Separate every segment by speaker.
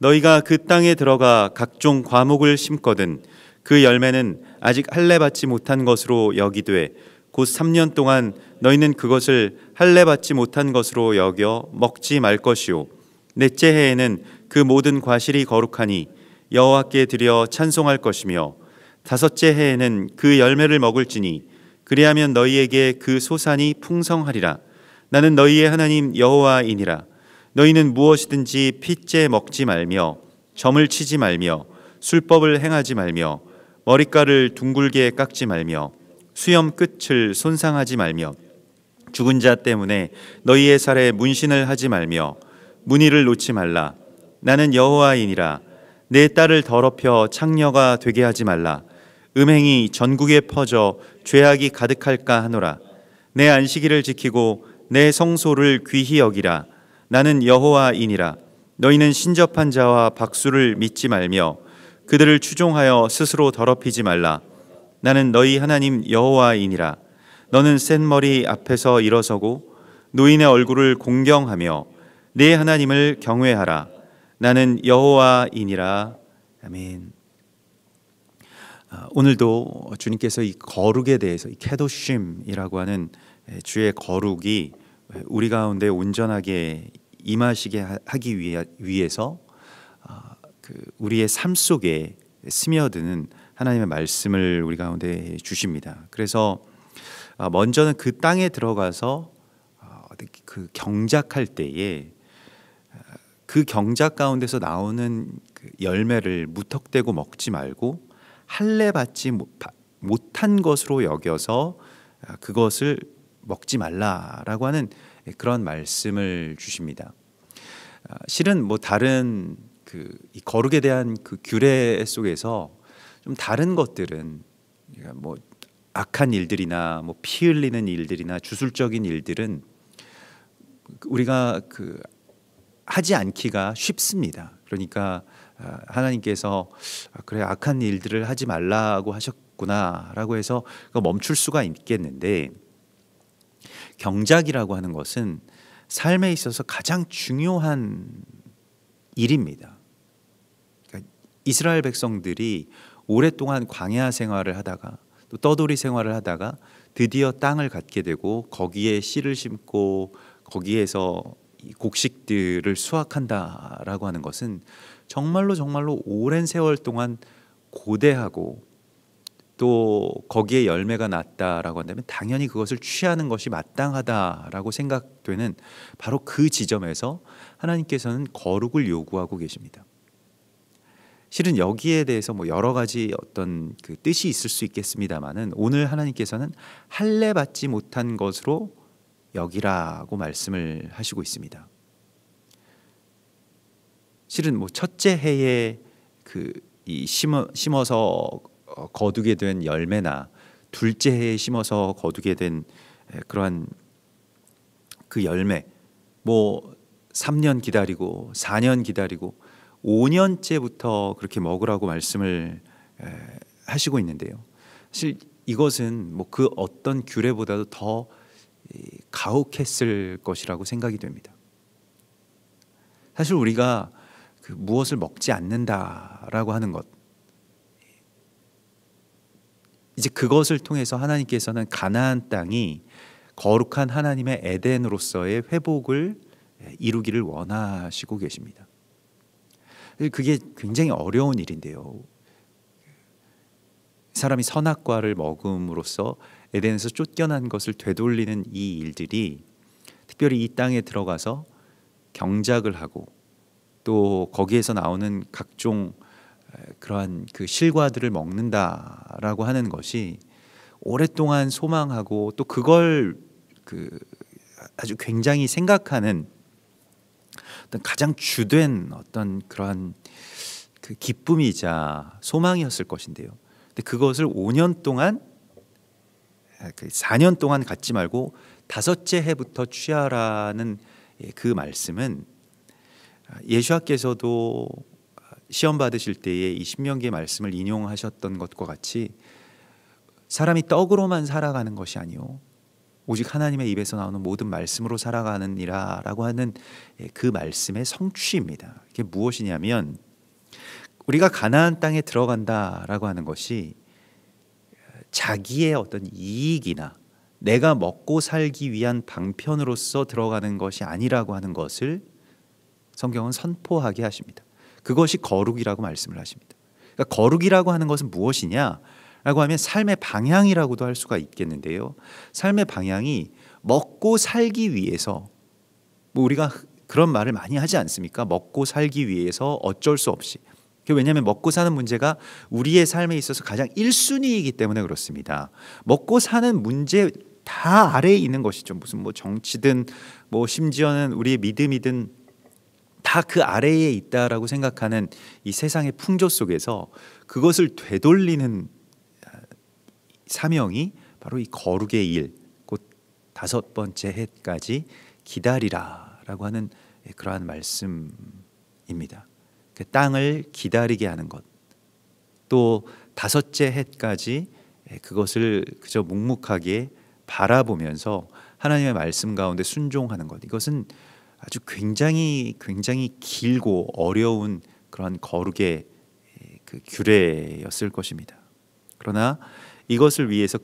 Speaker 1: 너희가 그 땅에 들어가 각종 과목을 심거든 그 열매는 아직 할례 받지 못한 것으로 여기되 곧 3년 동안 너희는 그것을 할례 받지 못한 것으로 여겨 먹지 말 것이요 넷째 해에는 그 모든 과실이 거룩하니 여호와께 드려 찬송할 것이며 다섯째 해에는 그 열매를 먹을지니 그리하면 너희에게 그 소산이 풍성하리라. 나는 너희의 하나님 여호와이니라. 너희는 무엇이든지 핏째 먹지 말며 점을 치지 말며 술법을 행하지 말며 머리카락을 둥글게 깎지 말며 수염 끝을 손상하지 말며 죽은 자 때문에 너희의 살에 문신을 하지 말며 문의를 놓지 말라. 나는 여호와이니라. 내 딸을 더럽혀 창녀가 되게 하지 말라. 음행이 전국에 퍼져 죄악이 가득할까 하노라. 내 안식일을 지키고 내 성소를 귀히 여기라. 나는 여호와이니라. 너희는 신접한 자와 박수를 믿지 말며 그들을 추종하여 스스로 더럽히지 말라. 나는 너희 하나님 여호와이니라. 너는 센 머리 앞에서 일어서고 노인의 얼굴을 공경하며 네 하나님을 경외하라. 나는 여호와이니라. 아멘. 오늘도 주님께서 이 거룩에 대해서 이 케도심이라고 하는 주의 거룩이 우리 가운데 온전하게 임하시게 하기 위해서 우리의 삶 속에 스며드는 하나님의 말씀을 우리 가운데 주십니다. 그래서 먼저는 그 땅에 들어가서 그 경작할 때에 그 경작 가운데서 나오는 그 열매를 무턱대고 먹지 말고 할례 받지 못한 것으로 여겨서 그것을 먹지 말라라고 하는 그런 말씀을 주십니다. 실은 뭐 다른 이 거룩에 대한 그 규례 속에서 좀 다른 것들은 뭐 악한 일들이나 뭐 피 흘리는 일들이나 주술적인 일들은 우리가 하지 않기가 쉽습니다. 그러니까 하나님께서 그래 악한 일들을 하지 말라고 하셨구나라고 해서 멈출 수가 있겠는데 경작이라고 하는 것은 삶에 있어서 가장 중요한 일입니다. 그러니까 이스라엘 백성들이 오랫동안 광야 생활을 하다가 또 떠돌이 생활을 하다가 드디어 땅을 갖게 되고 거기에 씨를 심고 거기에서 곡식들을 수확한다라고 하는 것은 정말로 오랜 세월 동안 고대하고 또 거기에 열매가 났다라고 한다면 당연히 그것을 취하는 것이 마땅하다라고 생각되는 바로 그 지점에서 하나님께서는 거룩을 요구하고 계십니다. 실은 여기에 대해서 뭐 여러 가지 어떤 그 뜻이 있을 수 있겠습니다만은 오늘 하나님께서는 할례 받지 못한 것으로 여기라고 말씀을 하시고 있습니다. 실은 뭐 첫째 해에 심어서 거두게 된 열매나 둘째 해에 심어서 거두게 된 그러한 그 열매, 뭐 3년 기다리고 4년 기다리고 5년째부터 그렇게 먹으라고 말씀을 하시고 있는데요. 사실 이것은 뭐 그 어떤 규례보다도 더 가혹했을 것이라고 생각이 됩니다. 사실 우리가 무엇을 먹지 않는다라고 하는 것, 이제 그것을 통해서 하나님께서는 가나안 땅이 거룩한 하나님의 에덴으로서의 회복을 이루기를 원하시고 계십니다. 그게 굉장히 어려운 일인데요. 사람이 선악과를 먹음으로써 에덴에서 쫓겨난 것을 되돌리는 이 일들이 특별히 이 땅에 들어가서 경작을 하고 또 거기에서 나오는 각종 그러한 그 실과들을 먹는다라고 하는 것이 오랫동안 소망하고 또 그걸 아주 굉장히 생각하는 어떤 가장 주된 어떤 그러한 그 기쁨이자 소망이었을 것인데요. 근데 그것을 5년 동안 4년 동안 갖지 말고 다섯째 해부터 취하라는 그 말씀은 예수께서도 시험 받으실 때에 이 신명기의 말씀을 인용하셨던 것과 같이 사람이 떡으로만 살아가는 것이 아니요 오직 하나님의 입에서 나오는 모든 말씀으로 살아가느니라라고 하는 그 말씀의 성취입니다. 이게 무엇이냐면 우리가 가나안 땅에 들어간다라고 하는 것이 자기의 어떤 이익이나 내가 먹고 살기 위한 방편으로서 들어가는 것이 아니라고 하는 것을 성경은 선포하게 하십니다. 그것이 거룩이라고 말씀을 하십니다. 그러니까 거룩이라고 하는 것은 무엇이냐라고 하면 삶의 방향이라고도 할 수가 있겠는데요. 삶의 방향이 먹고 살기 위해서, 뭐 우리가 그런 말을 많이 하지 않습니까? 먹고 살기 위해서 어쩔 수 없이. 왜냐하면 먹고 사는 문제가 우리의 삶에 있어서 가장 1순위이기 때문에 그렇습니다. 먹고 사는 문제 다 아래에 있는 것이죠. 무슨 뭐 정치든 뭐 심지어는 우리의 믿음이든 다 그 아래에 있다라고 생각하는 이 세상의 풍조 속에서 그것을 되돌리는 사명이 바로 이 거룩의 일, 곧 5번째 해까지 기다리라라고 하는 그러한 말씀입니다. 그 땅을 기다리게 하는 것, 또 5째 해까지 그것을 그저 묵묵하게 바라보면서 하나님의 말씀 가운데 순종하는 것, 이것은 아주 굉장히 길고 어려운 그런 거룩의 그 규례였을 것입니다. 그러나 이것을 위해서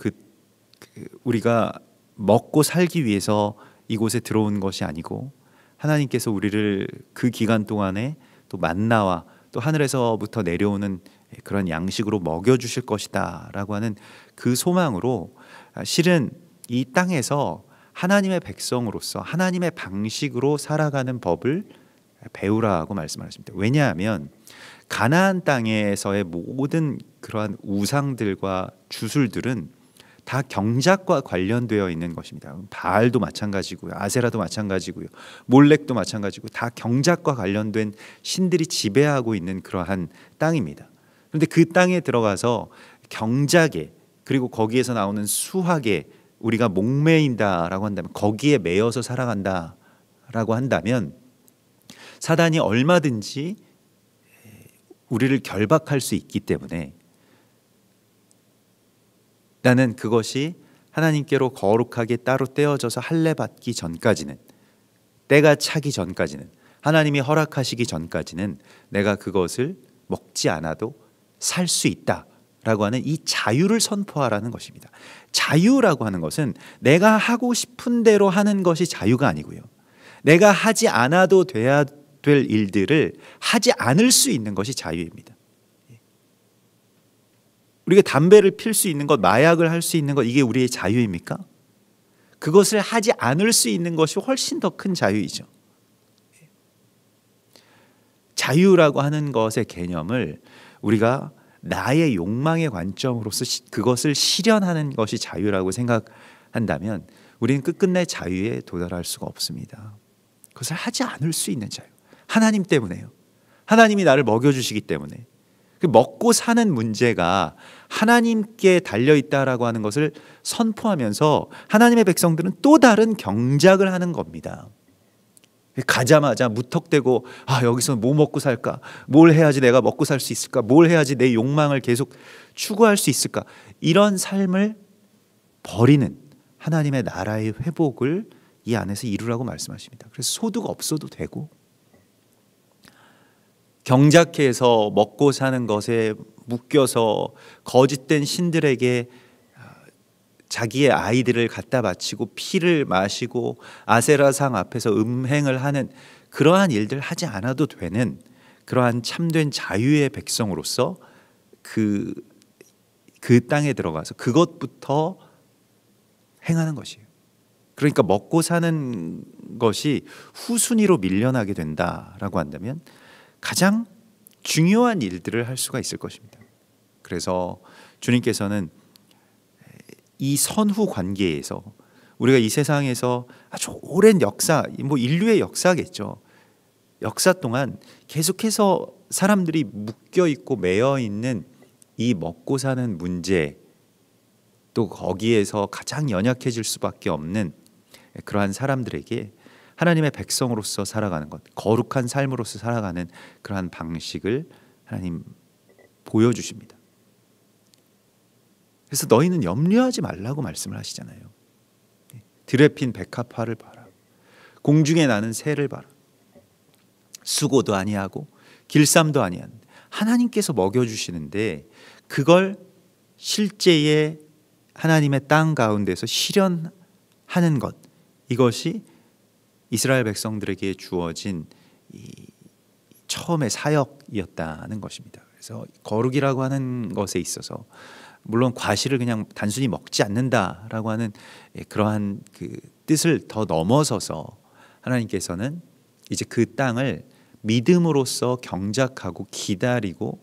Speaker 1: 우리가 먹고 살기 위해서 이곳에 들어온 것이 아니고 하나님께서 우리를 그 기간 동안에 또 만나와 또 하늘에서부터 내려오는 그런 양식으로 먹여주실 것이다라고 하는 그 소망으로 실은 이 땅에서 하나님의 백성으로서 하나님의 방식으로 살아가는 법을 배우라고 말씀하십니다. 왜냐하면 가나안 땅에서의 모든 그러한 우상들과 주술들은 다 경작과 관련되어 있는 것입니다. 바알도 마찬가지고요, 아세라도 마찬가지고요, 몰렉도 마찬가지고 다 경작과 관련된 신들이 지배하고 있는 그러한 땅입니다. 그런데 그 땅에 들어가서 경작에, 그리고 거기에서 나오는 수학에 우리가 목매인다라고 한다면, 거기에 매여서 살아간다라고 한다면 사단이 얼마든지 우리를 결박할 수 있기 때문에 나는 그것이 하나님께로 거룩하게 따로 떼어져서 할례 받기 전까지는, 때가 차기 전까지는, 하나님이 허락하시기 전까지는 내가 그것을 먹지 않아도 살 수 있다라고 하는 이 자유를 선포하라는 것입니다. 자유라고 하는 것은 내가 하고 싶은 대로 하는 것이 자유가 아니고요, 내가 하지 않아도 돼야 될 일들을 하지 않을 수 있는 것이 자유입니다. 우리가 담배를 필 수 있는 것, 마약을 할 수 있는 것, 이게 우리의 자유입니까? 그것을 하지 않을 수 있는 것이 훨씬 더 큰 자유이죠. 자유라고 하는 것의 개념을 우리가 나의 욕망의 관점으로서 그것을 실현하는 것이 자유라고 생각한다면 우리는 끝끝내 자유에 도달할 수가 없습니다. 그것을 하지 않을 수 있는 자유, 하나님 때문에요. 하나님이 나를 먹여주시기 때문에. 먹고 사는 문제가 하나님께 달려있다라고 하는 것을 선포하면서 하나님의 백성들은 또 다른 경작을 하는 겁니다. 가자마자 무턱대고 여기서 뭐 먹고 살까? 뭘 해야지 내가 먹고 살 수 있을까? 뭘 해야지 내 욕망을 계속 추구할 수 있을까? 이런 삶을 버리는 하나님의 나라의 회복을 이 안에서 이루라고 말씀하십니다. 그래서 소득 없어도 되고, 경작해서 먹고 사는 것에 묶여서 거짓된 신들에게 자기의 아이들을 갖다 바치고 피를 마시고 아세라상 앞에서 음행을 하는 그러한 일들 하지 않아도 되는 그러한 참된 자유의 백성으로서 그 땅에 들어가서 그것부터 행하는 것이에요. 그러니까 먹고 사는 것이 후순위로 밀려나게 된다라고 한다면 가장 중요한 일들을 할 수가 있을 것입니다. 그래서 주님께서는 이 선후 관계에서 우리가 이 세상에서 아주 오랜 역사, 뭐 인류의 역사겠죠. 역사 동안 계속해서 사람들이 묶여 있고 매여 있는 이 먹고 사는 문제, 또 거기에서 가장 연약해질 수밖에 없는 그러한 사람들에게 하나님의 백성으로서 살아가는 것, 거룩한 삶으로서 살아가는 그러한 방식을 하나님 보여주십니다. 그래서 너희는 염려하지 말라고 말씀을 하시잖아요. 들에 핀 백합화를 봐라. 공중에 나는 새를 봐라. 수고도 아니하고 길쌈도 아니한 하나님께서 먹여주시는데 그걸 실제의 하나님의 땅 가운데서 실현하는 것, 이것이 이스라엘 백성들에게 주어진 이 처음의 사역이었다는 것입니다. 그래서 거룩이라고 하는 것에 있어서 물론 과실을 그냥 단순히 먹지 않는다라고 하는 그러한 그 뜻을 더 넘어서서 하나님께서는 이제 그 땅을 믿음으로써 경작하고 기다리고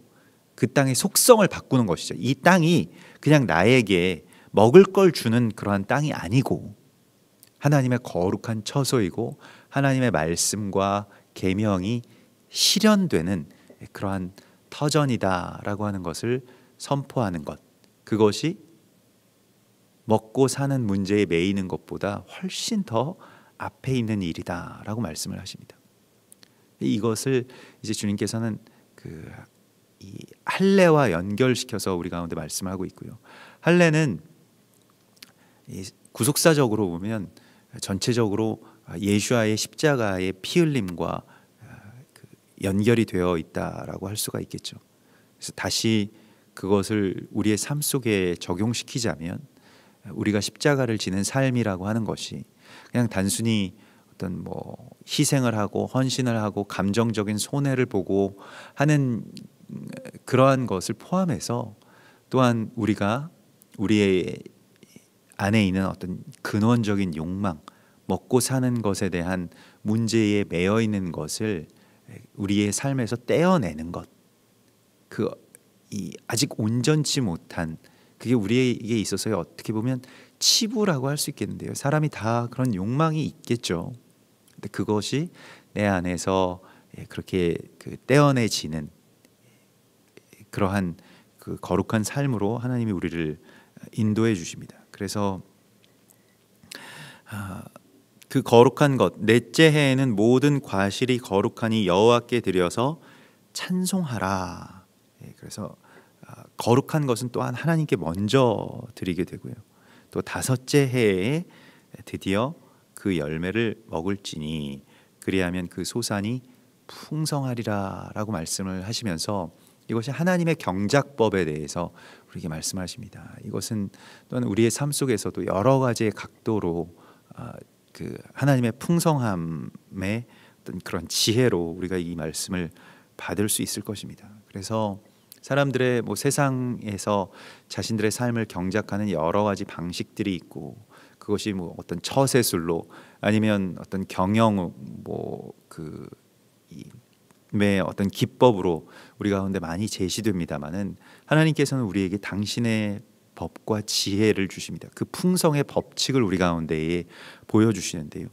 Speaker 1: 그 땅의 속성을 바꾸는 것이죠. 이 땅이 그냥 나에게 먹을 걸 주는 그러한 땅이 아니고 하나님의 거룩한 처소이고 하나님의 말씀과 계명이 실현되는 그러한 터전이다라고 하는 것을 선포하는 것, 그것이 먹고 사는 문제에 매이는 것보다 훨씬 더 앞에 있는 일이다라고 말씀을 하십니다. 이것을 이제 주님께서는 이 할례와 연결시켜서 우리 가운데 말씀하고 있고요. 할례는 구속사적으로 보면 전체적으로 예수와의 십자가의 피 흘림과 연결이 되어 있다라고 할 수가 있겠죠. 그래서 다시 그것을 우리의 삶 속에 적용시키자면 우리가 십자가를 지는 삶이라고 하는 것이 그냥 단순히 어떤 희생을 하고 헌신을 하고 감정적인 손해를 보고 하는 그러한 것을 포함해서 또한 우리가 우리의 안에 있는 어떤 근원적인 욕망, 먹고 사는 것에 대한 문제에 매여 있는 것을 우리의 삶에서 떼어내는 것, 아직 온전치 못한 그게 우리에게 있어서의 어떻게 보면 치부라고 할 수 있겠는데요. 사람이 다 그런 욕망이 있겠죠. 근데 그것이 내 안에서 그렇게 떼어내지는 그러한 그 거룩한 삶으로 하나님이 우리를 인도해 주십니다. 그래서 그 거룩한 것, 넷째 해에는 모든 과실이 거룩하니 여호와께 드려서 찬송하라. 그래서 거룩한 것은 또한 하나님께 먼저 드리게 되고요. 또 다섯째 해에 드디어 그 열매를 먹을지니 그리하면 그 소산이 풍성하리라라고 말씀을 하시면서 이것이 하나님의 경작법에 대해서 우리에게 말씀하십니다. 이것은 또한 우리의 삶 속에서도 여러 가지의 각도로 그 하나님의 풍성함의 어떤 그런 지혜로 우리가 이 말씀을 받을 수 있을 것입니다. 그래서 사람들의 세상에서 자신들의 삶을 경작하는 여러 가지 방식들이 있고 그것이 어떤 처세술로 아니면 어떤 경영 의 어떤 기법으로 우리 가운데 많이 제시됩니다만은 하나님께서는 우리에게 당신의 법과 지혜를 주십니다. 그 풍성의 법칙을 우리 가운데에 보여주시는데요.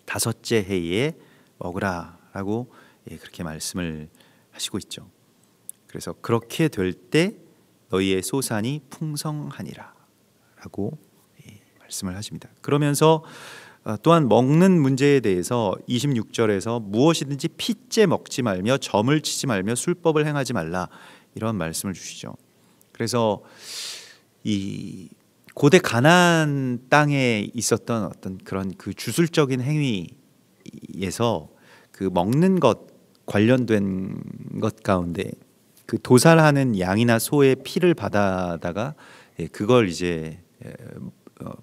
Speaker 1: 다섯째 해에 먹으라라고 그렇게 말씀을 하시고 있죠. 그래서 그렇게 될 때 너희의 소산이 풍성하니라라고 말씀을 하십니다. 그러면서 또한 먹는 문제에 대해서 26절에서 무엇이든지 핏째 먹지 말며 점을 치지 말며 술법을 행하지 말라 이런 말씀을 주시죠. 그래서 이 고대 가나안 땅에 있었던 어떤 그런 그 주술적인 행위에서 그 먹는 것 관련된 것 가운데 그 도살하는 양이나 소의 피를 받아다가 그걸 이제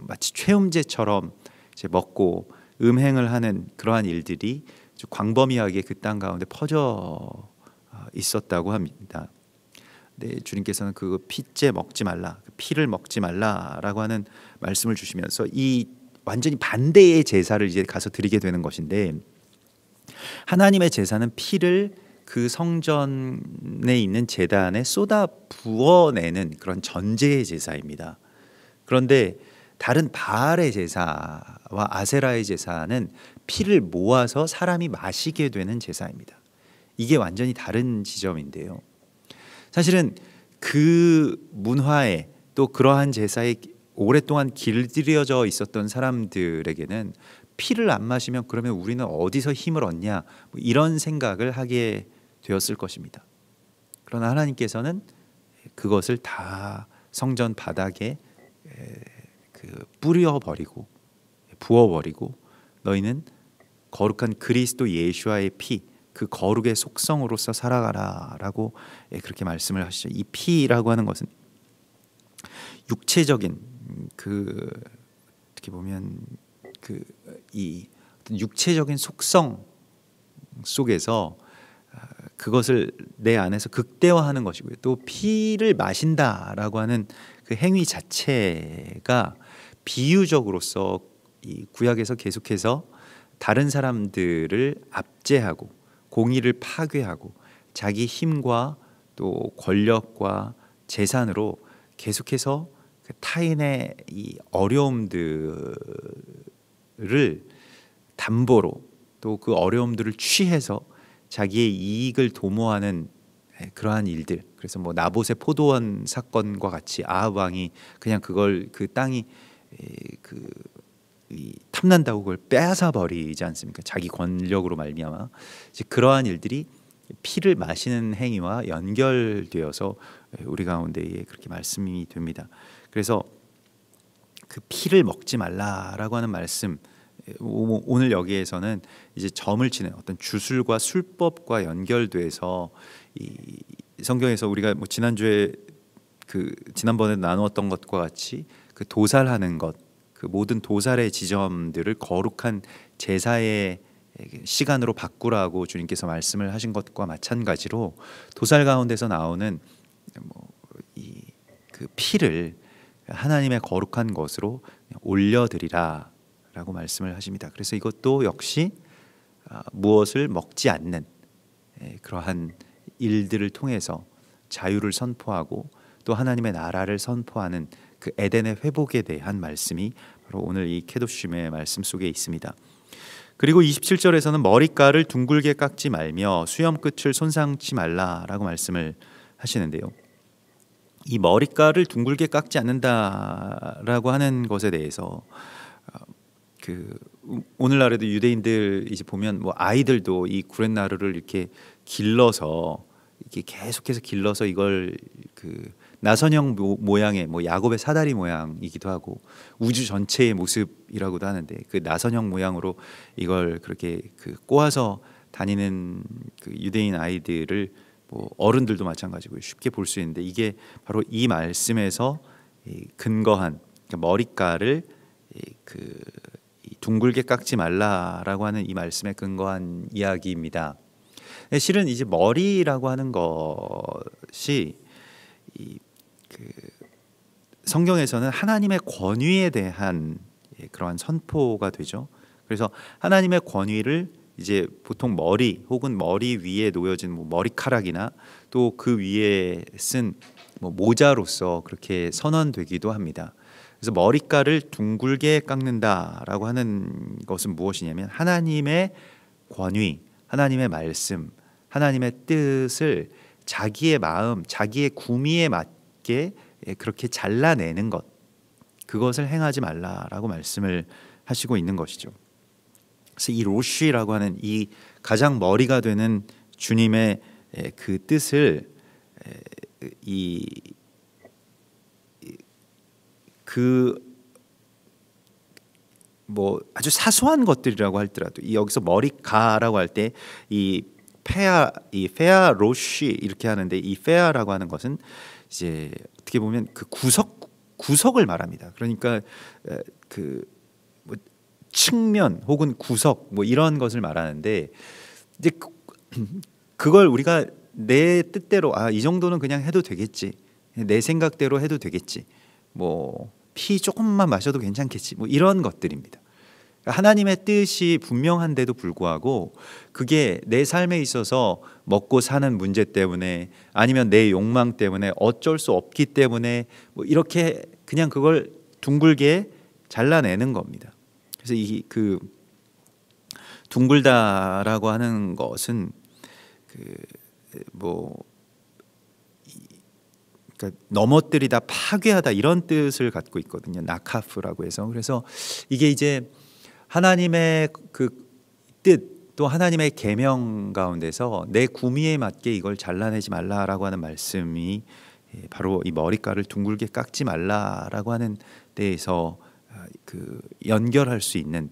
Speaker 1: 마치 최음제처럼 이제 먹고 음행을 하는 그러한 일들이 광범위하게 그 땅 가운데 퍼져 있었다고 합니다. 네, 주님께서는 그 핏째 먹지 말라, 피를 먹지 말라라고 하는 말씀을 주시면서 이 완전히 반대의 제사를 이제 가서 드리게 되는 것인데 하나님의 제사는 피를 그 성전에 있는 제단에 쏟아 부어내는 그런 전제의 제사입니다. 그런데 다른 바알의 제사와 아세라의 제사는 피를 모아서 사람이 마시게 되는 제사입니다. 이게 완전히 다른 지점인데요. 사실은 그 문화에 또 그러한 제사에 오랫동안 길들여져 있었던 사람들에게는 피를 안 마시면 그러면 우리는 어디서 힘을 얻냐 이런 생각을 하게 되었을 것입니다. 그러나 하나님께서는 그것을 다 성전 바닥에 뿌려버리고 부어버리고 너희는 거룩한 그리스도 예수와의 피, 그 거룩의 속성으로서 살아가라라고 그렇게 말씀을 하시죠. 이 피라고 하는 것은 육체적인 어떻게 보면 이 육체적인 속성 속에서 그것을 내 안에서 극대화하는 것이고요. 또 피를 마신다라고 하는 그 행위 자체가 비유적으로서 이 구약에서 계속해서 다른 사람들을 압제하고 공의를 파괴하고 자기 힘과 또 권력과 재산으로 계속해서 그 타인의 이 어려움들을 담보로 또 그 어려움들을 취해서 자기의 이익을 도모하는 그러한 일들. 그래서 뭐 나봇의 포도원 사건과 같이 아합 왕이 그냥 그걸 그 땅이 탐난다고 그걸 빼앗아 버리지 않습니까? 자기 권력으로 말미암아 이제 그러한 일들이 피를 마시는 행위와 연결되어서 우리 가운데에 그렇게 말씀이 됩니다. 그래서 그 피를 먹지 말라라고 하는 말씀, 오늘 여기에서는 이제 점을 치는 어떤 주술과 술법과 연결돼서 이 성경에서 우리가 뭐 지난주에 지난번에 나누었던 것과 같이 그 도살하는 것, 그 모든 도살의 지점들을 거룩한 제사의 시간으로 바꾸라고 주님께서 말씀을 하신 것과 마찬가지로 도살 가운데서 나오는 그 피를 하나님의 거룩한 것으로 올려드리라라고 말씀을 하십니다. 그래서 이것도 역시 무엇을 먹지 않는 그러한 일들을 통해서 자유를 선포하고 또 하나님의 나라를 선포하는 그 에덴의 회복에 대한 말씀이 바로 오늘 이 케도심의 말씀 속에 있습니다. 그리고 27절에서는 머리카락을 둥글게 깎지 말며 수염 끝을 손상치 말라라고 말씀을 하시는데요. 이 머리카락을 둥글게 깎지 않는다라고 하는 것에 대해서 오늘날에도 유대인들 이제 보면 뭐 아이들도 이 구렛나루를 이렇게 길러서 이렇게 계속해서 길러서 이걸 나선형 모양의 뭐 야곱의 사다리 모양이기도 하고 우주 전체의 모습이라고도 하는데 그 나선형 모양으로 이걸 그렇게 꼬아서 다니는 그 유대인 아이들을 뭐 어른들도 마찬가지고 쉽게 볼 수 있는데 이게 바로 이 말씀에서 근거한 머리카락을 둥글게 깎지 말라라고 하는 이 말씀에 근거한 이야기입니다. 실은 이제 머리라고 하는 것이 성경에서는 하나님의 권위에 대한 그러한 선포가 되죠. 그래서 하나님의 권위를 이제 보통 머리 혹은 머리 위에 놓여진 뭐 머리카락이나 또 그 위에 쓴 뭐 모자로서 그렇게 선언되기도 합니다. 그래서 머리카락을 둥글게 깎는다라고 하는 것은 무엇이냐면 하나님의 권위, 하나님의 말씀, 하나님의 뜻을 자기의 마음, 자기의 구미에 맞게 그렇게 잘라내는 것, 그것을 행하지 말라라고 말씀을 하시고 있는 것이죠. 그래서 이 로쉬라고 하는 이 가장 머리가 되는 주님의 그 뜻을 뭐 아주 사소한 것들이라고 할지라도 여기서 머리카라고 할 때 이 페아 로쉬 이렇게 하는데 이 페아라고 하는 것은 이제 어떻게 보면 그 구석을 말합니다. 그러니까 뭐 측면 혹은 구석 뭐 이런 것을 말하는데 이제 그걸 우리가 내 뜻대로 이 정도는 그냥 해도 되겠지, 내 생각대로 해도 되겠지, 뭐 피 조금만 마셔도 괜찮겠지, 뭐 이런 것들입니다. 하나님의 뜻이 분명한데도 불구하고 그게 내 삶에 있어서 먹고 사는 문제 때문에 아니면 내 욕망 때문에 어쩔 수 없기 때문에 뭐 이렇게 그냥 그걸 둥글게 잘라내는 겁니다. 그래서 그 둥글다라고 하는 것은 그러니까 넘어뜨리다, 파괴하다 이런 뜻을 갖고 있거든요. 나카프라고 해서. 그래서 이게 이제 하나님의 그 뜻, 또 하나님의 계명 가운데서 내 구미에 맞게 이걸 잘라내지 말라라고 하는 말씀이 바로 이 머리카락을 둥글게 깎지 말라라고 하는 데에서 연결할 수 있는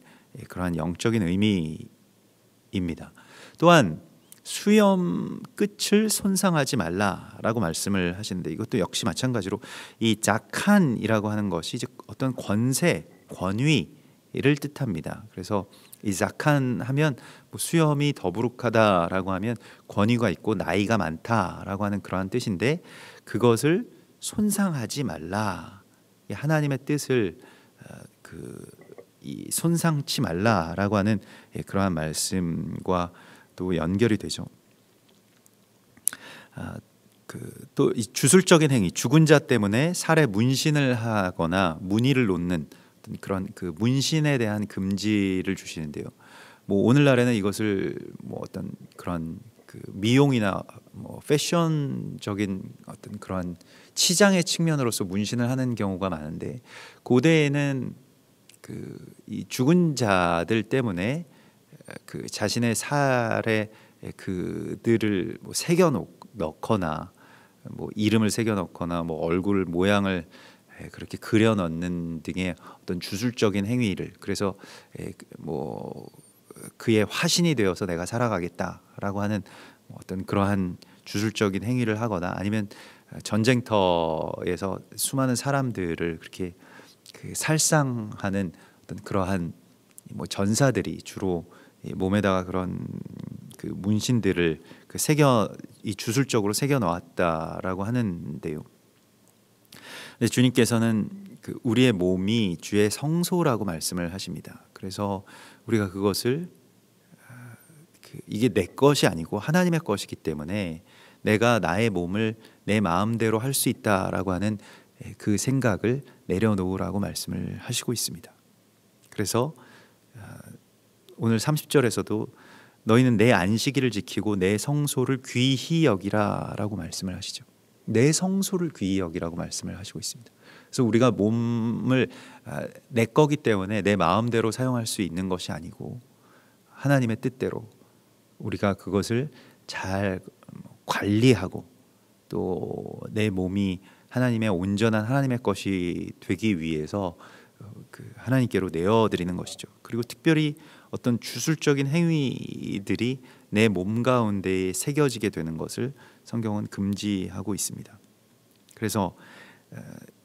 Speaker 1: 그러한 영적인 의미입니다. 또한 수염 끝을 손상하지 말라라고 말씀을 하시는데, 이것도 역시 마찬가지로 이 자칸이라고 하는 것이 이제 어떤 권세, 권위를 뜻합니다. 그래서 이 자칸 하면 뭐 수염이 더부룩하다라고 하면 권위가 있고 나이가 많다라고 하는 그러한 뜻인데, 그것을 손상하지 말라, 하나님의 뜻을 이 손상치 말라라고 하는 그러한 말씀과 또 연결이 되죠. 또 이 주술적인 행위, 죽은 자 때문에 살에 문신을 하거나 무늬를 놓는 그런 문신에 대한 금지를 주시는데요. 뭐 오늘날에는 이것을 뭐 어떤 그런 미용이나 뭐 패션적인 어떤 그런 치장의 측면으로서 문신을 하는 경우가 많은데, 고대에는 이 죽은 자들 때문에 자신의 살에 그들을 뭐 새겨 넣거나 뭐 이름을 새겨 넣거나 뭐 얼굴 모양을 그렇게 그려 넣는 등의 어떤 주술적인 행위를, 그래서 뭐 그의 화신이 되어서 내가 살아가겠다라고 하는 어떤 그러한 주술적인 행위를 하거나, 아니면 전쟁터에서 수많은 사람들을 그렇게 살상하는 어떤 그러한 뭐 전사들이 주로 몸에다가 그런 문신들을 이 주술적으로 새겨 넣었다라고 하는데요. 근데 주님께서는 우리의 몸이 주의 성소라고 말씀을 하십니다. 그래서 우리가 그것을 이게 내 것이 아니고 하나님의 것이기 때문에 내가 나의 몸을 내 마음대로 할 수 있다라고 하는 그 생각을 내려놓으라고 말씀을 하시고 있습니다. 그래서 오늘 30절에서도 너희는 내 안식일을 지키고 내 성소를 귀히 여기라라고 말씀을 하시죠. 내 성소를 귀히 여기라고 말씀을 하시고 있습니다. 그래서 우리가 몸을 내 거기 때문에 내 마음대로 사용할 수 있는 것이 아니고 하나님의 뜻대로 우리가 그것을 잘 관리하고, 또 내 몸이 하나님의 온전한 하나님의 것이 되기 위해서 하나님께로 내어드리는 것이죠. 그리고 특별히 어떤 주술적인 행위들이 내 몸 가운데에 새겨지게 되는 것을 성경은 금지하고 있습니다. 그래서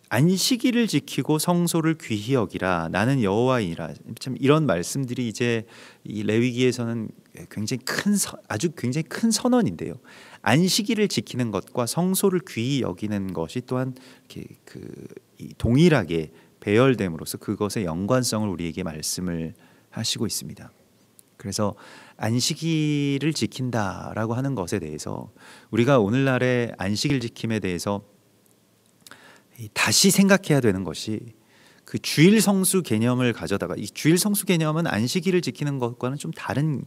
Speaker 1: 안식일을 지키고 성소를 귀히 여기라, 나는 여호와이니라. 참 이런 말씀들이 이제 이 레위기에서는 아주 굉장히 큰 선언인데요. 안식일을 지키는 것과 성소를 귀히 여기는 것이 또한 이렇게 동일하게 배열됨으로써 그것의 연관성을 우리에게 말씀을 하시고 있습니다. 그래서 안식일을 지킨다라고 하는 것에 대해서 우리가 오늘날의 안식일 지킴에 대해서 다시 생각해야 되는 것이 그 주일 성수 개념을 가져다가, 이 주일 성수 개념은 안식일을 지키는 것과는 좀 다른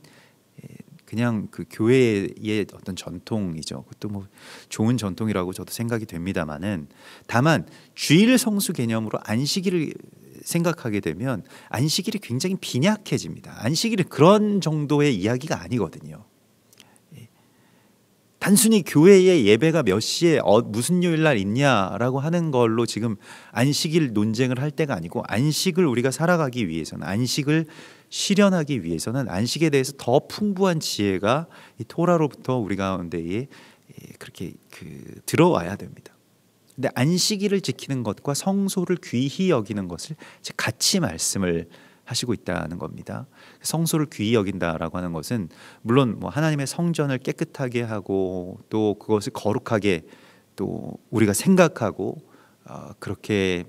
Speaker 1: 그냥 교회의 어떤 전통이죠. 그것도 뭐 좋은 전통이라고 저도 생각이 됩니다만은, 다만 주일 성수 개념으로 안식일을 생각하게 되면 안식일이 굉장히 빈약해집니다. 안식일은 그런 정도의 이야기가 아니거든요. 단순히 교회의 예배가 몇 시에 무슨 요일 날 있냐라고 하는 걸로 지금 안식일 논쟁을 할 때가 아니고, 안식을 우리가 살아가기 위해서는, 안식을 실현하기 위해서는 안식에 대해서 더 풍부한 지혜가 이 토라로부터 우리 가운데에 그렇게 들어와야 됩니다. 근데 안식일을 지키는 것과 성소를 귀히 여기는 것을 같이 말씀을 하시고 있다는 겁니다. 성소를 귀히 여긴다라고 하는 것은 물론 뭐 하나님의 성전을 깨끗하게 하고 또 그것을 거룩하게 또 우리가 생각하고 그렇게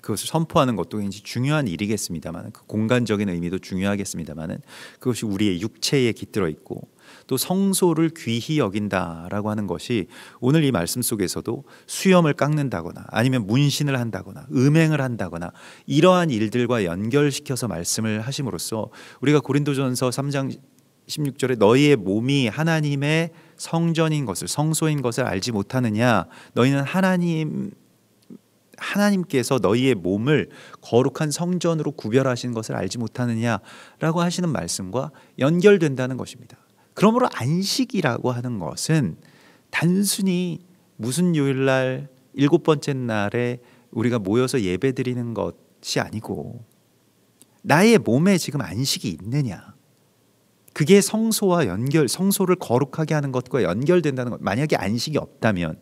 Speaker 1: 그것을 선포하는 것도 굉장히 중요한 일이겠습니다만, 그 공간적인 의미도 중요하겠습니다만은, 그것이 우리의 육체에 깃들어 있고, 또 성소를 귀히 여긴다라고 하는 것이 오늘 이 말씀 속에서도 수염을 깎는다거나 아니면 문신을 한다거나 음행을 한다거나 이러한 일들과 연결시켜서 말씀을 하심으로써 우리가 고린도전서 3장 16절에 너희의 몸이 하나님의 성전인 것을, 성소인 것을 알지 못하느냐, 너희는 하나님께서 너희의 몸을 거룩한 성전으로 구별하신 것을 알지 못하느냐라고 하시는 말씀과 연결된다는 것입니다. 그러므로 안식이라고 하는 것은 단순히 무슨 요일날 일곱 번째 날에 우리가 모여서 예배 드리는 것이 아니고 나의 몸에 지금 안식이 있느냐, 그게 성소와 성소를 거룩하게 하는 것과 연결된다는 것. 만약에 안식이 없다면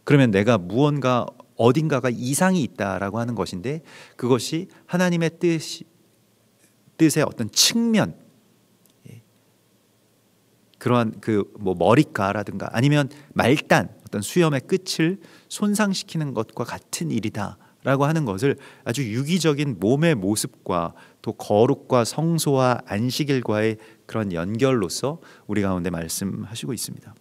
Speaker 1: 그러면 내가 무언가 어딘가가 이상이 있다라고 하는 것인데, 그것이 하나님의 뜻의 어떤 측면, 그러한 머리카라든가 아니면 말단, 어떤 수염의 끝을 손상시키는 것과 같은 일이다라고 하는 것을 아주 유기적인 몸의 모습과 또 거룩과 성소와 안식일과의 그런 연결로서 우리 가운데 말씀하시고 있습니다.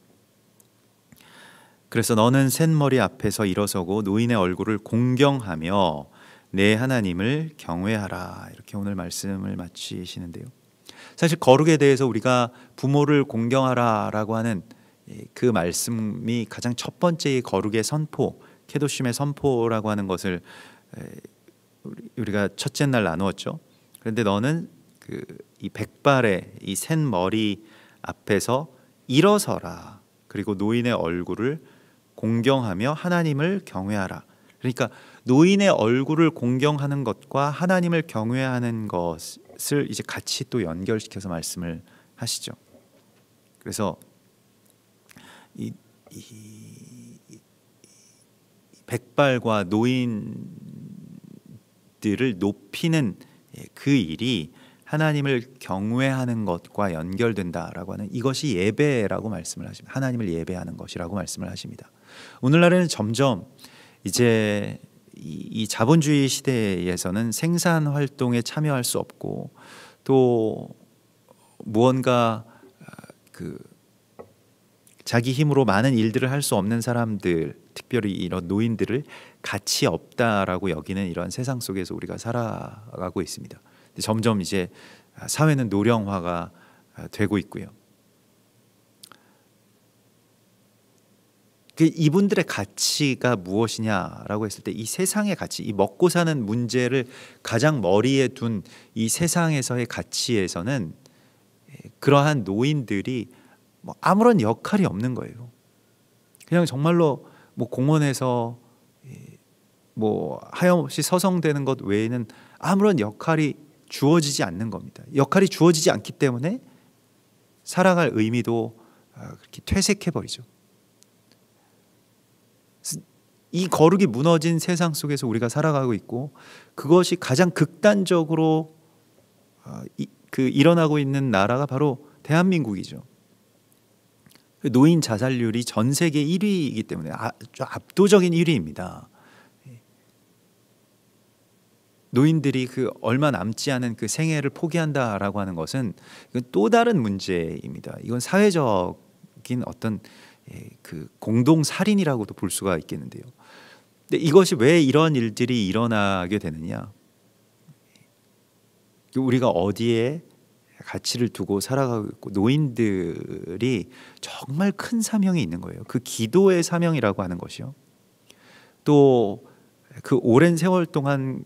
Speaker 1: 그래서 너는 샌머리 앞에서 일어서고 노인의 얼굴을 공경하며 내 하나님을 경외하라, 이렇게 오늘 말씀을 마치시는데요. 사실 거룩에 대해서 우리가 부모를 공경하라라고 하는 그 말씀이 가장 첫 번째의 거룩의 선포, 케도심의 선포라고 하는 것을 우리가 첫째 날 나누었죠. 그런데 너는 이 백발의 이 샌머리 앞에서 일어서라, 그리고 노인의 얼굴을 공경하며 하나님을 경외하라. 그러니까 노인의 얼굴을 공경하는 것과 하나님을 경외하는 것을 이제 같이 또 연결시켜서 말씀을 하시죠. 그래서 이 백발과 노인들을 높이는 그 일이 하나님을 경외하는 것과 연결된다라고 하는, 이것이 예배라고 말씀을 하십니다. 하나님을 예배하는 것이라고 말씀을 하십니다. 오늘날에는 점점 이제 이 자본주의 시대에서는 생산 활동에 참여할 수 없고 또 무언가 자기 힘으로 많은 일들을 할 수 없는 사람들, 특별히 이런 노인들을 가치 없다라고 여기는 이런 세상 속에서 우리가 살아가고 있습니다. 점점 이제 사회는 노령화가 되고 있고요. 이분들의 가치가 무엇이냐라고 했을 때 이 세상의 가치, 이 먹고 사는 문제를 가장 머리에 둔 이 세상에서의 가치에서는 그러한 노인들이 아무런 역할이 없는 거예요. 그냥 정말로 공원에서 하염없이 서성대는 것 외에는 아무런 역할이 주어지지 않는 겁니다. 역할이 주어지지 않기 때문에 살아갈 의미도 그렇게 퇴색해버리죠. 이 거룩이 무너진 세상 속에서 우리가 살아가고 있고, 그것이 가장 극단적으로 일어나고 있는 나라가 바로 대한민국이죠. 노인 자살률이 전 세계 1위이기 때문에 아주 압도적인 1위입니다. 노인들이 얼마 남지 않은 그 생애를 포기한다라고 하는 것은 이건 또 다른 문제입니다. 이건 사회적인 어떤 공동 살인이라고도 볼 수가 있겠는데요. 근데 이것이 왜 이런 일들이 일어나게 되느냐? 우리가 어디에 가치를 두고 살아가고 있고, 노인들이 정말 큰 사명이 있는 거예요. 그 기도의 사명이라고 하는 것이요. 또 그 오랜 세월 동안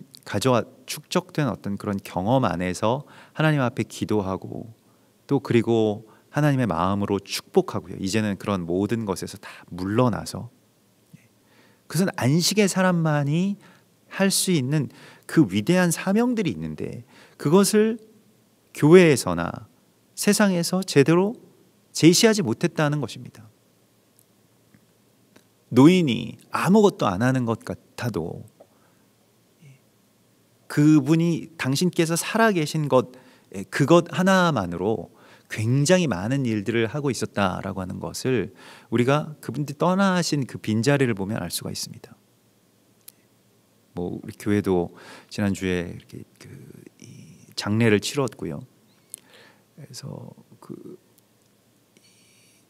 Speaker 1: 축적된 어떤 그런 경험 안에서 하나님 앞에 기도하고, 또 그리고 하나님의 마음으로 축복하고요. 이제는 그런 모든 것에서 다 물러나서, 그것은 안식의 사람만이 할 수 있는 그 위대한 사명들이 있는데, 그것을 교회에서나 세상에서 제대로 제시하지 못했다는 것입니다. 노인이 아무것도 안 하는 것 같아도 그분이 당신께서 살아계신 그것 하나만으로 굉장히 많은 일들을 하고 있었다라고 하는 것을 우리가 그분들이 떠나신 그 빈자리를 보면 알 수가 있습니다. 우리 교회도 지난주에 이렇게 이 장례를 치렀고요. 그래서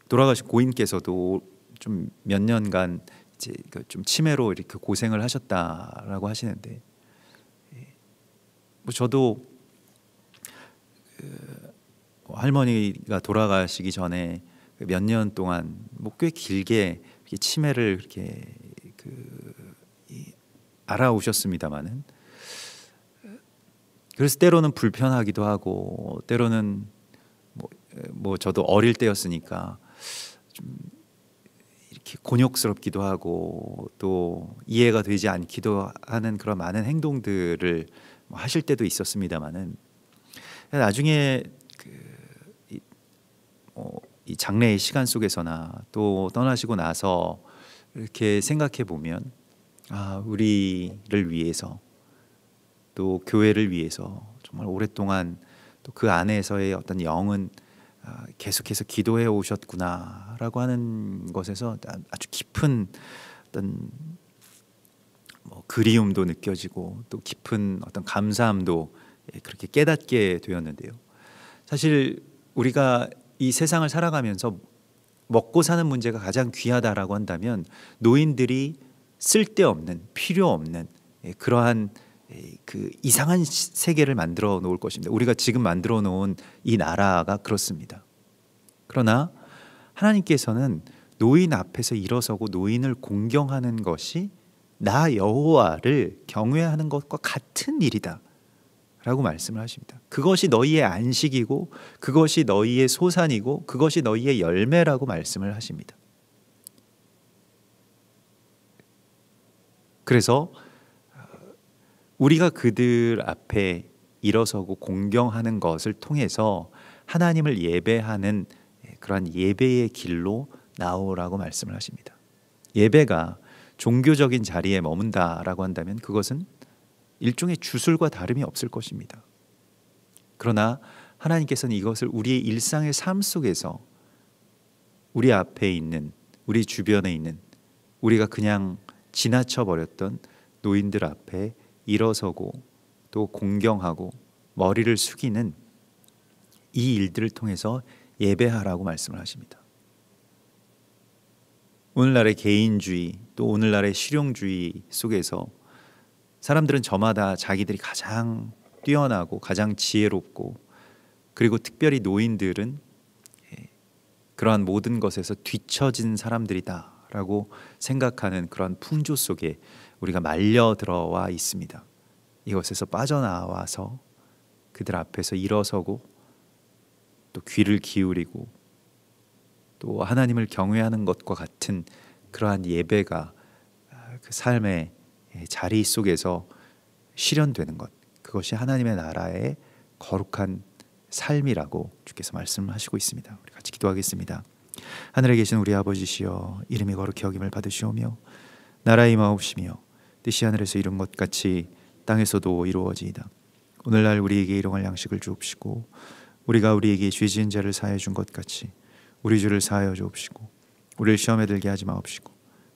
Speaker 1: 돌아가신 고인께서도 좀 몇 년간 이제 좀 치매로 이렇게 고생을 하셨다라고 하시는데, 저도 할머니가 돌아가시기 전에 몇 년 동안 꽤 길게 치매를 이렇게 알아오셨습니다만은, 그래서 때로는 불편하기도 하고, 때로는 저도 어릴 때였으니까 좀 곤욕스럽기도 하고 또 이해가 되지 않기도 하는 그런 많은 행동들을 하실 때도 있었습니다만은, 나중에 이 장래의 시간 속에서나 또 떠나시고 나서 이렇게 생각해 보면, 우리를 위해서 또 교회를 위해서 정말 오랫동안 또 그 안에서의 어떤 영은 계속해서 기도해 오셨구나라고 하는 것에서 아주 깊은 어떤 그리움도 느껴지고 또 깊은 어떤 감사함도 그렇게 깨닫게 되었는데요. 사실 우리가 이 세상을 살아가면서 먹고 사는 문제가 가장 귀하다라고 한다면 노인들이 쓸데없는, 필요 없는 그러한 그 이상한 세계를 만들어 놓을 것입니다. 우리가 지금 만들어 놓은 이 나라가 그렇습니다. 그러나 하나님께서는 노인 앞에서 일어서고 노인을 공경하는 것이 나 여호와를 경외하는 것과 같은 일이다 라고 말씀을 하십니다. 그것이 너희의 안식이고 그것이 너희의 소산이고 그것이 너희의 열매라고 말씀을 하십니다. 그래서 우리가 그들 앞에 일어서고 공경하는 것을 통해서 하나님을 예배하는 그러한 예배의 길로 나오라고 말씀을 하십니다. 예배가 종교적인 자리에 머문다라고 한다면 그것은 일종의 주술과 다름이 없을 것입니다. 그러나 하나님께서는 이것을 우리의 일상의 삶 속에서 우리 앞에 있는, 우리 주변에 있는, 우리가 그냥 지나쳐 버렸던 노인들 앞에 일어서고 또 공경하고 머리를 숙이는 이 일들을 통해서 예배하라고 말씀을 하십니다. 오늘날의 개인주의 또 오늘날의 실용주의 속에서 사람들은 저마다 자기들이 가장 뛰어나고 가장 지혜롭고, 그리고 특별히 노인들은 그러한 모든 것에서 뒤처진 사람들이다라고 생각하는 그러한 풍조 속에 우리가 말려 들어와 있습니다. 이것에서 빠져나와서 그들 앞에서 일어서고 또 귀를 기울이고 또 하나님을 경외하는 것과 같은 그러한 예배가 그 삶의 자리 속에서 실현되는 것, 그것이 하나님의 나라의 거룩한 삶이라고 주께서 말씀하시고 있습니다. 우리 같이 기도하겠습니다. 하늘에 계신 우리 아버지시여, 이름이 거룩히 여김을 받으시오며 나라의 임하옵시며 뜻이 하늘에서 이룬 것 같이 땅에서도 이루어지이다. 오늘날 우리에게 일용할 양식을 주옵시고 우리가 우리에게 죄 지은 자를 사하여 준 것 같이 우리 죄를 사하여 주옵시고 우리를 시험에 들게 하지 마옵시고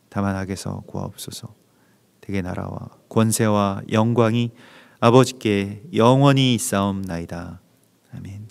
Speaker 1: 다만 악에서 구하옵소서. 대개 나라와 권세와 영광이 아버지께 영원히 있사옵나이다. 아멘.